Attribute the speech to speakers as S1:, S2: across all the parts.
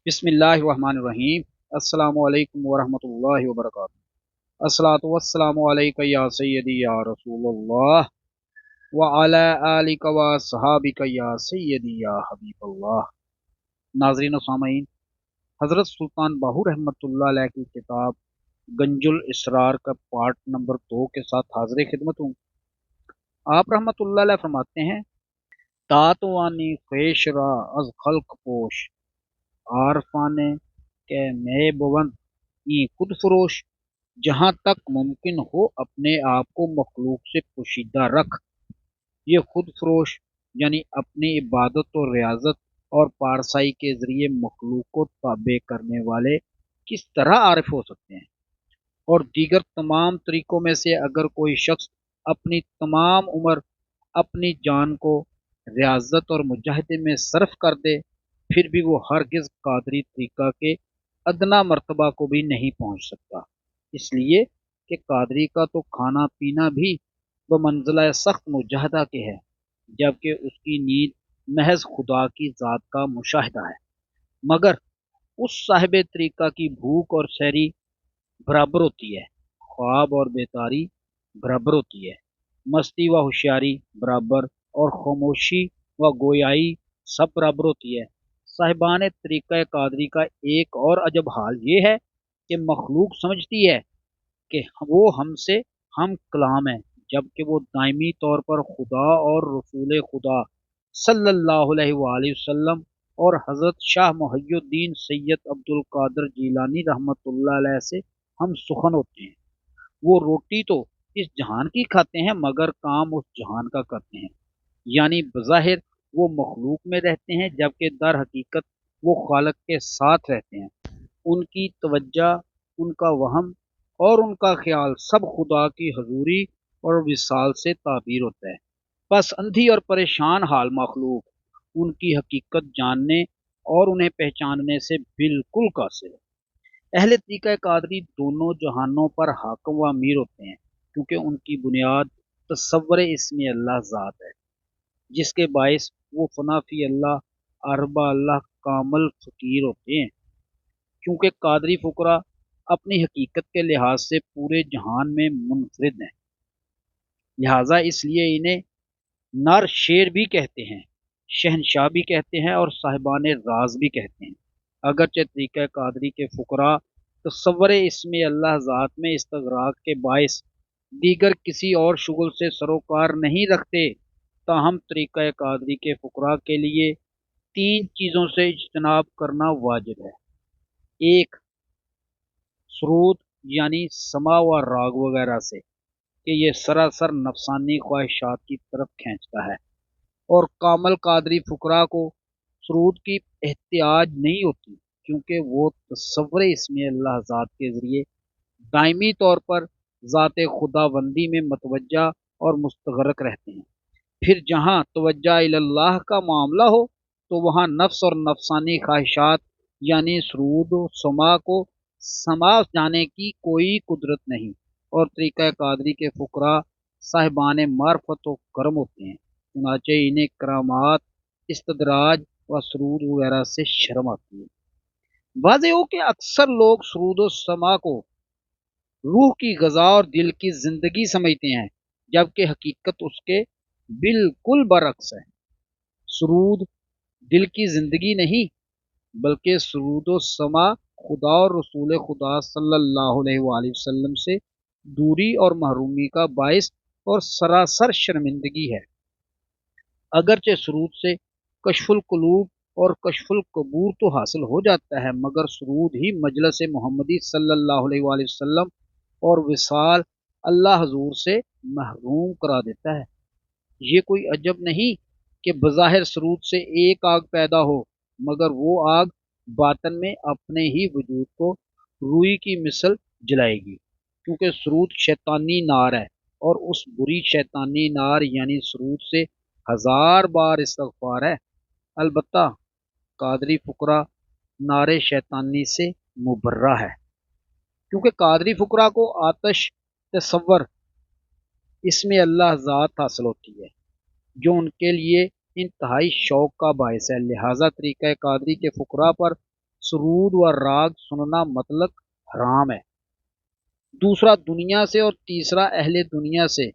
S1: بسم اللہ الرحمن الرحیم۔ السلام علیکم ورحمۃ اللہ وبرکاتہ۔ الصلاۃ والسلام علیک یا سیدی یا رسول اللہ وعلی آلک و صحابک یا سیدی یا حبیب اللہ۔ ناظرین و سامعین، حضرت سلطان باہو رحمۃ اللہ علیہ کی کتاب گنج الاسرار کا پارٹ نمبر 2 کے ساتھ حاضر خدمت ہوں۔ آپ رحمۃ اللہ علیہ فرماتے ہیں، تاتوانی خیش را از خلق پوش، عارفانے کے میں بوند ای خود فروش۔ جہاں تک ممکن ہو اپنے آپ کو مخلوق سے پوشیدہ رکھ۔ یہ خود فروش یعنی اپنی عبادت و ریاضت اور پارسائی کے ذریعے مخلوق کو تابع کرنے والے کس طرح عارف ہو سکتے ہیں؟ اور دیگر تمام طریقوں میں سے اگر کوئی شخص اپنی تمام عمر اپنی جان کو ریاضت اور مجاہدے میں صرف کر دے، پھر بھی وہ ہرگز قادری طریقہ کے ادنا مرتبہ کو بھی نہیں پہنچ سکتا، اس لیے کہ قادری کا تو کھانا پینا بھی بمنزلہ سخت مجاہدہ کے ہے، جبکہ اس کی نیند محض خدا کی ذات کا مشاہدہ ہے، مگر اس صاحب طریقہ کی بھوک اور سحری برابر ہوتی ہے، خواب اور بیداری برابر ہوتی ہے، مستی و ہوشیاری برابر، اور خاموشی و گویائی سب برابر ہوتی ہے۔ صاحبان طریقہ قادری کا ایک اور عجب حال یہ ہے کہ مخلوق سمجھتی ہے کہ وہ ہم سے ہم کلام ہیں، جبکہ وہ دائمی طور پر خدا اور رسول خدا صلی اللہ علیہ وآلہ وسلم اور حضرت شاہ محی الدین سید عبد القادر جیلانی رحمۃ اللہ علیہ سے ہم سخن ہوتے ہیں۔ وہ روٹی تو اس جہان کی کھاتے ہیں مگر کام اس جہان کا کرتے ہیں، یعنی بظاہر وہ مخلوق میں رہتے ہیں جبکہ در حقیقت وہ خالق کے ساتھ رہتے ہیں۔ ان کی توجہ، ان کا وہم اور ان کا خیال سب خدا کی حضوری اور وصال سے تعبیر ہوتا ہے۔ بس اندھی اور پریشان حال مخلوق ان کی حقیقت جاننے اور انہیں پہچاننے سے بالکل قاصر ہے۔ اہل طریقہ قادری دونوں جہانوں پر حاکم و امیر ہوتے ہیں، کیونکہ ان کی بنیاد تصور اسم اللہ ذات ہے، جس کے باعث وہ فنا فی اللہ، اربا اللہ کامل فقیر ہوتے ہیں۔ کیونکہ قادری فقراء اپنی حقیقت کے لحاظ سے پورے جہان میں منفرد ہیں، لہٰذا اس لیے انہیں نر شیر بھی کہتے ہیں، شہنشاہ بھی کہتے ہیں اور صاحبان راز بھی کہتے ہیں۔ اگرچہ طریقہ قادری کے فقراء تصور اسم اللہ ذات میں استغراق کے باعث دیگر کسی اور شغل سے سروکار نہیں رکھتے، تاہم طریقہ قادری کے فقراء کے لیے 3 چیزوں سے اجتناب کرنا واجب ہے۔ ایک، سرود یعنی سما و راگ وغیرہ سے، کہ یہ سراسر نفسانی خواہشات کی طرف کھینچتا ہے، اور کامل قادری فقراء کو سرود کی احتیاج نہیں ہوتی، کیونکہ وہ تصور اسم اللہ ذات کے ذریعے دائمی طور پر ذات خدا بندی میں متوجہ اور مستغرق رہتے ہیں۔ پھر جہاں توجہ اللہ کا معاملہ ہو تو وہاں نفس اور نفسانی خواہشات یعنی سرود و سما کو سما جانے کی کوئی قدرت نہیں، اور طریقہ قادری کے فقراء صاحبان معرفت و کرم ہوتے ہیں، چنانچہ انہیں کرامات، استدراج و سرود وغیرہ سے شرم آتی ہے۔ واضح ہو کہ اکثر لوگ سرود و سما کو روح کی غذا اور دل کی زندگی سمجھتے ہیں، جبکہ حقیقت اس کے بالکل برعکس ہے۔ سرود دل کی زندگی نہیں، بلکہ سرود و سما خدا اور رسول خدا صلی اللہ علیہ وآلہ وسلم سے دوری اور محرومی کا باعث اور سراسر شرمندگی ہے۔ اگرچہ سرود سے کشف القلوب اور کشف القبور تو حاصل ہو جاتا ہے، مگر سرود ہی مجلس محمدی صلی اللہ علیہ وآلہ وسلم اور وصال اللہ حضور سے محروم کرا دیتا ہے۔ یہ کوئی عجب نہیں کہ بظاہر سرود سے ایک آگ پیدا ہو، مگر وہ آگ باطن میں اپنے ہی وجود کو روئی کی مثل جلائے گی، کیونکہ سرود شیطانی نار ہے، اور اس بری شیطانی نار یعنی سرود سے 1000 بار استغفار ہے۔ البتہ قادری فقراء نار شیطانی سے مبرہ ہے، کیونکہ قادری فقراء کو آتش تصور اسم اللہ ذات حاصل ہوتی ہے، جو ان کے لیے انتہائی شوق کا باعث ہے۔ لہٰذا طریقہ قادری کے فقراء پر سرود و راگ سننا مطلق حرام ہے۔ دوسرا دنیا سے اور تیسرا اہل دنیا سے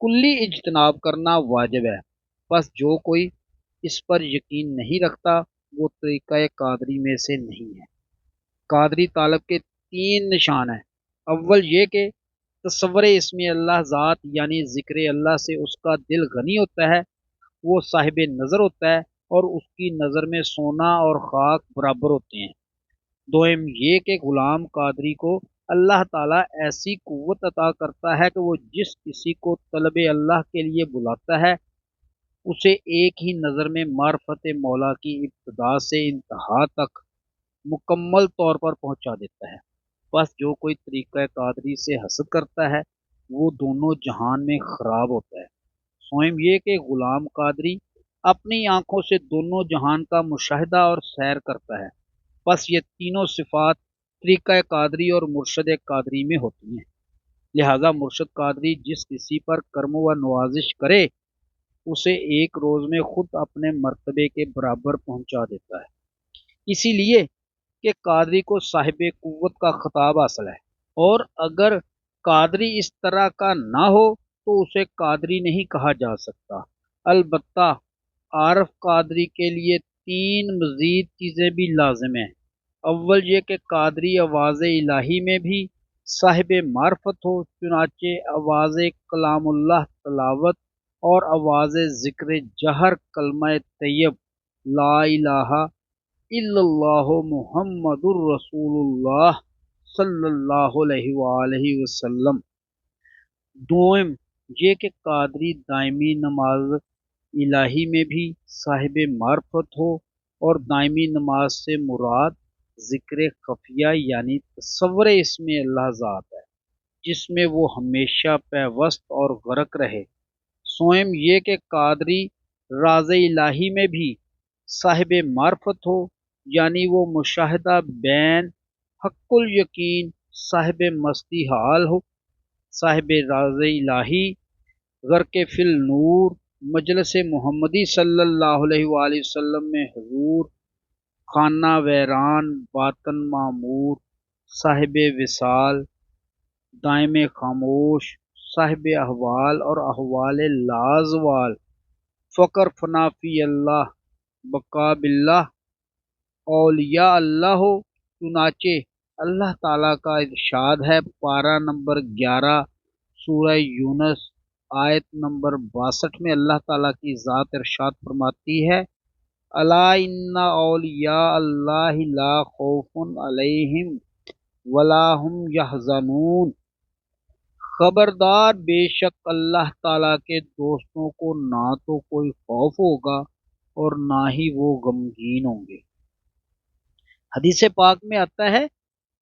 S1: کلی اجتناب کرنا واجب ہے۔ بس جو کوئی اس پر یقین نہیں رکھتا وہ طریقہ قادری میں سے نہیں ہے۔ قادری طالب کے تین نشان ہیں۔ اول یہ کہ تصور اسم اللہ ذات یعنی ذکر اللہ سے اس کا دل غنی ہوتا ہے، وہ صاحب نظر ہوتا ہے اور اس کی نظر میں سونا اور خاک برابر ہوتے ہیں۔ دوم یہ کہ غلام قادری کو اللہ تعالیٰ ایسی قوت عطا کرتا ہے کہ وہ جس کسی کو طلب اللہ کے لیے بلاتا ہے اسے ایک ہی نظر میں معرفت مولا کی ابتدا سے انتہا تک مکمل طور پر پہنچا دیتا ہے۔ بس جو کوئی طریقہ قادری سے حسد کرتا ہے وہ دونوں جہان میں خراب ہوتا ہے۔ سوئم یہ کہ غلام قادری اپنی آنکھوں سے دونوں جہان کا مشاہدہ اور سیر کرتا ہے۔ بس یہ تینوں صفات طریقہ قادری اور مرشد قادری میں ہوتی ہیں۔ لہذا مرشد قادری جس کسی پر کرم و نوازش کرے اسے ایک روز میں خود اپنے مرتبے کے برابر پہنچا دیتا ہے۔ اسی لیے کہ قادری کو صاحب قوت کا خطاب حاصل ہے، اور اگر قادری اس طرح کا نہ ہو تو اسے قادری نہیں کہا جا سکتا۔ البتہ عارف قادری کے لیے تین مزید چیزیں بھی لازم ہیں۔ اول یہ کہ قادری آواز الہی میں بھی صاحب معرفت ہو، چنانچہ آواز کلام اللہ تلاوت اور آواز ذکر جہر کلمہ طیب لا الہ الا اللہ محمد الرسول اللہ صلی اللہ علیہ وآلہ وسلم۔ دوم یہ کہ قادری دائمی نماز الہی میں بھی صاحب معرفت ہو، اور دائمی نماز سے مراد ذکر خفیہ یعنی تصور اسم اللہ ذات ہے، جس میں وہ ہمیشہ پیوست اور غرق رہے۔ سوئم یہ کہ قادری راز الہی میں بھی صاحب معرفت ہو، یعنی وہ مشاہدہ بین حق الیقین صاحب مستی حال ہو، صاحب راز الہی غرق فی النور مجلس محمدی صلی اللہ علیہ وآلہ وسلم میں حضور، خانہ ویران باطن معمور صاحب وصال دائم خاموش صاحب احوال اور احوال لازوال فقر فنا فی اللہ بقا باللہ اولیاء اللہ ہو۔ چنانچہ اللہ تعالیٰ کا ارشاد ہے پارہ نمبر 11 سورہ یونس آیت نمبر 62 میں اللہ تعالیٰ کی ذات ارشاد فرماتی ہے الا ان اولیاء اللہ لا خوف علیہم ولا هم یحزنون، خبردار بے شک اللہ تعالیٰ کے دوستوں کو نہ تو کوئی خوف ہوگا اور نہ ہی وہ غمگین ہوں گے۔ حدیث پاک میں آتا ہے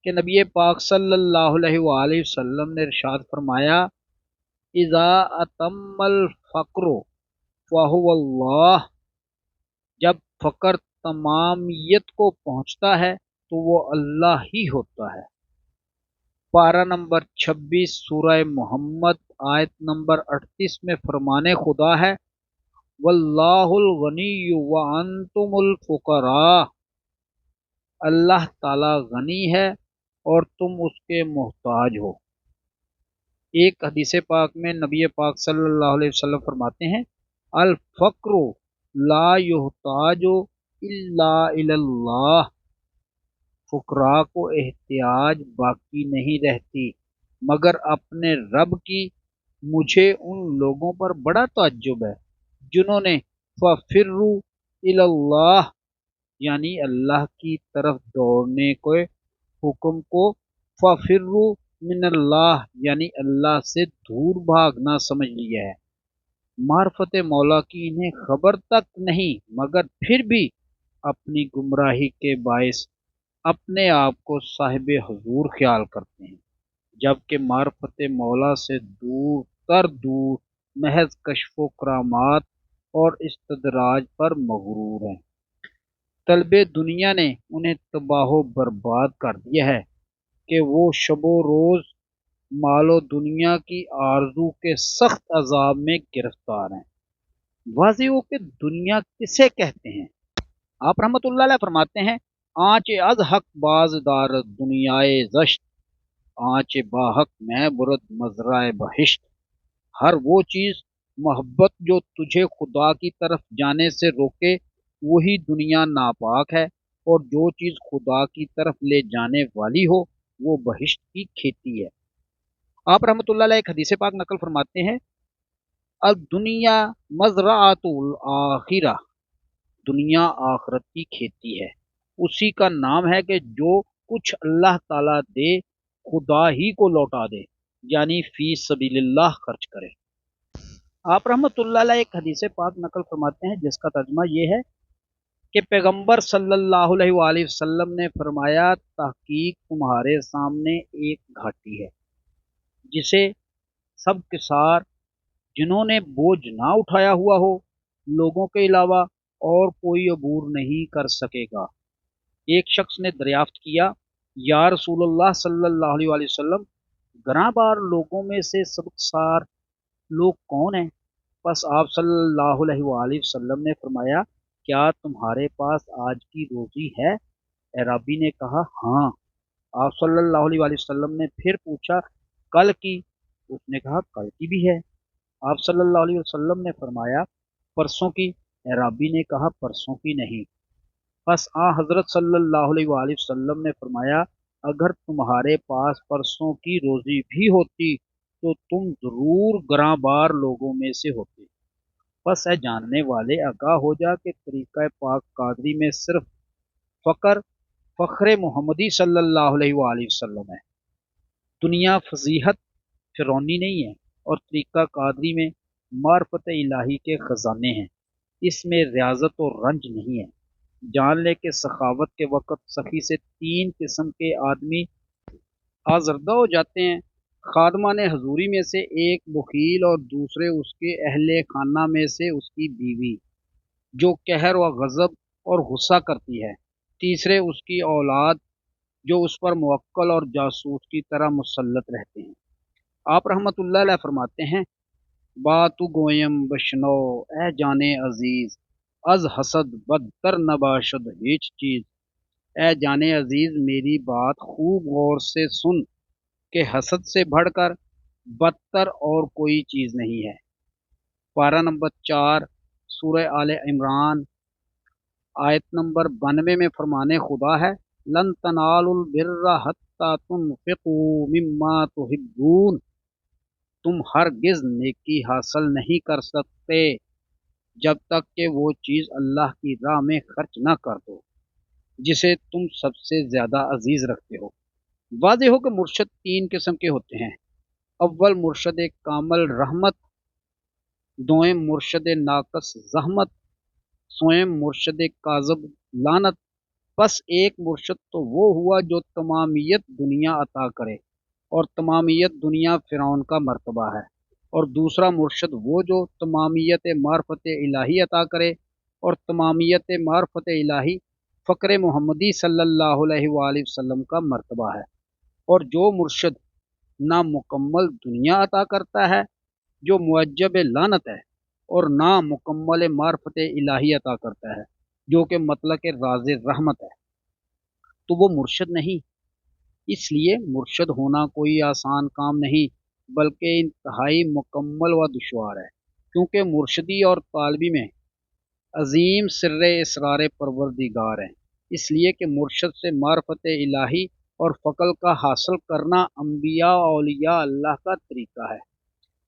S1: کہ نبی پاک صلی اللہ علیہ وآلہ وسلم نے ارشاد فرمایا اذا اتم الفقر فہو اللہ، جب فقر تمامیت کو پہنچتا ہے تو وہ اللہ ہی ہوتا ہے۔ پارہ نمبر 26 سورہ محمد آیت نمبر 38 میں فرمان خدا ہے واللہ الغنی وانتم الفقراء، اللہ تعالی غنی ہے اور تم اس کے محتاج ہو۔ ایک حدیث پاک میں نبی پاک صلی اللہ علیہ وسلم فرماتے ہیں الفقر لا یحتاج الا الی اللہ، فقراء کو احتیاج باقی نہیں رہتی مگر اپنے رب کی۔ مجھے ان لوگوں پر بڑا تعجب ہے جنہوں نے ففروا الی اللہ یعنی اللہ کی طرف دوڑنے کے حکم کو ففروا من اللہ یعنی اللہ سے دور بھاگنا سمجھ لیا ہے۔ معرفت مولا کی انہیں خبر تک نہیں مگر پھر بھی اپنی گمراہی کے باعث اپنے آپ کو صاحب حضور خیال کرتے ہیں، جبکہ معرفت مولا سے دور تر دور محض کشف و کرامات اور استدراج پر مغرور ہیں۔ طلب دنیا نے انہیں تباہ و برباد کر دیا ہے کہ وہ شب و روز مال و دنیا کی آرزو کے سخت عذاب میں گرفتار ہیں۔ واضح ہو کہ دنیا کسے کہتے ہیں؟ آپ رحمۃ اللہ علیہ فرماتے ہیں آنچ از حق باز دار دنیائے زشت، آنچ باحق میں برد مزرائے بہشت۔ ہر وہ چیز محبت جو تجھے خدا کی طرف جانے سے روکے وہی دنیا ناپاک ہے، اور جو چیز خدا کی طرف لے جانے والی ہو وہ بہشت کی کھیتی ہے۔ آپ رحمۃ اللہ علیہ ایک حدیث پاک نقل فرماتے ہیں، الدنیا مزرعۃ الآخرہ، دنیا آخرت کی کھیتی ہے۔ اسی کا نام ہے کہ جو کچھ اللہ تعالیٰ دے خدا ہی کو لوٹا دے، یعنی فی سبیل اللہ خرچ کرے۔ آپ رحمۃ اللہ علیہ ایک حدیث پاک نقل فرماتے ہیں جس کا ترجمہ یہ ہے کہ پیغمبر صلی اللہ علیہ وآلہ وسلم نے فرمایا، تحقیق تمہارے سامنے ایک گھاٹی ہے جسے سب کسار جنہوں نے بوجھ نہ اٹھایا ہوا ہو، لوگوں کے علاوہ اور کوئی عبور نہیں کر سکے گا۔ ایک شخص نے دریافت کیا، یا رسول اللہ صلی اللہ علیہ وآلہ وسلم، گراں بار لوگوں میں سے سبکسار لوگ کون ہیں؟ پس آپ صلی اللہ علیہ وآلہ وسلم نے فرمایا، کیا تمہارے پاس آج کی روزی ہے؟ اعرابی نے کہا ہاں۔ آپ صلی اللہ علیہ وآلہ وسلم نے پھر پوچھا، کل کی؟ اس نے کہا کل کی بھی ہے۔ آپ صلی اللہ علیہ وسلم نے فرمایا، پرسوں کی؟ اعرابی نے کہا پرسوں کی نہیں۔ پس حضرت صلی اللہ علیہ وآلہ وسلم نے فرمایا، اگر تمہارے پاس پرسوں کی روزی بھی ہوتی تو تم ضرور گراں بار لوگوں میں سے ہوتے۔ پس اے جاننے والے، آگاہ ہو جا کہ طریقہ پاک قادری میں صرف فخر محمدی صلی اللہ علیہ وآلہ وسلم ہے۔ دنیا فضیحت فرعونی نہیں ہے، اور طریقہ قادری میں معرفت الہی کے خزانے ہیں۔ اس میں ریاضت و رنج نہیں ہے۔ جان لے کہ سخاوت کے وقت سخی سے تین قسم کے آدمی آزردہ ہو جاتے ہیں۔ خادمان حضوری میں سے ایک بخیل، اور دوسرے اس کے اہل خانہ میں سے اس کی بیوی جو قہر و غضب اور غصہ کرتی ہے، تیسرے اس کی اولاد جو اس پر موکل اور جاسوس کی طرح مسلط رہتے ہیں۔ آپ رحمۃ اللہ علیہ فرماتے ہیں، باتو گویم بشنو اے جانے عزیز، از حسد بدتر نباشد ہیچ چیز۔ اے جانے عزیز، میری بات خوب غور سے سن کہ حسد سے بڑھ کر بدتر اور کوئی چیز نہیں ہے۔ پارہ نمبر 4 سورہ آل عمران آیت نمبر 92 میں فرمان خدا ہے، لن تنالوا البر حتی تنفقوا مما تحبون، تم ہرگز نیکی حاصل نہیں کر سکتے جب تک کہ وہ چیز اللہ کی راہ میں خرچ نہ کر دو جسے تم سب سے زیادہ عزیز رکھتے ہو۔ واضح ہو کہ مرشد تین قسم کے ہوتے ہیں، اول مرشد کامل رحمت، دوئم مرشد ناقص زحمت، سوئم مرشد کاذب لعنت۔ بس ایک مرشد تو وہ ہوا جو تمامیت دنیا عطا کرے، اور تمامیت دنیا فرعون کا مرتبہ ہے، اور دوسرا مرشد وہ جو تمامیت معرفت الہی عطا کرے، اور تمامیت معرفت الہی فقر محمدی صلی اللہ علیہ وآلہ وسلم کا مرتبہ ہے، اور جو مرشد نہ مکمل دنیا عطا کرتا ہے جو معجب لعنت ہے، اور نہ مکمل معرفت الہی عطا کرتا ہے جو کہ مطلق راز رحمت ہے، تو وہ مرشد نہیں۔ اس لیے مرشد ہونا کوئی آسان کام نہیں، بلکہ انتہائی مکمل و دشوار ہے، کیونکہ مرشدی اور طالبی میں عظیم سر اسرار پروردگار ہیں۔ اس لیے کہ مرشد سے معرفت الہی اور فقل کا حاصل کرنا انبیاء و اولیاء اللہ کا طریقہ ہے،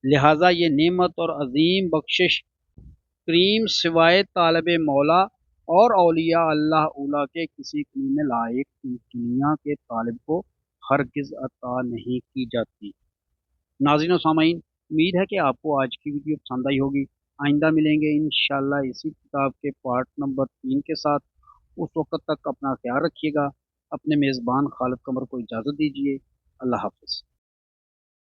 S1: لہٰذا یہ نعمت اور عظیم بخشش کریم سوائے طالب مولا اور اولیاء اللہ اولا کے کسی کلیم لائق دنیا کے طالب کو ہرگز عطا نہیں کی جاتی۔ ناظرین و سامعین، امید ہے کہ آپ کو آج کی ویڈیو پسند آئی ہوگی۔ آئندہ ملیں گے انشاءاللہ اسی کتاب کے پارٹ نمبر 3 کے ساتھ۔ اس وقت تک اپنا خیال رکھیے گا۔ اپنے میزبان خالد قمر کو اجازت دیجیے۔ اللہ حافظ۔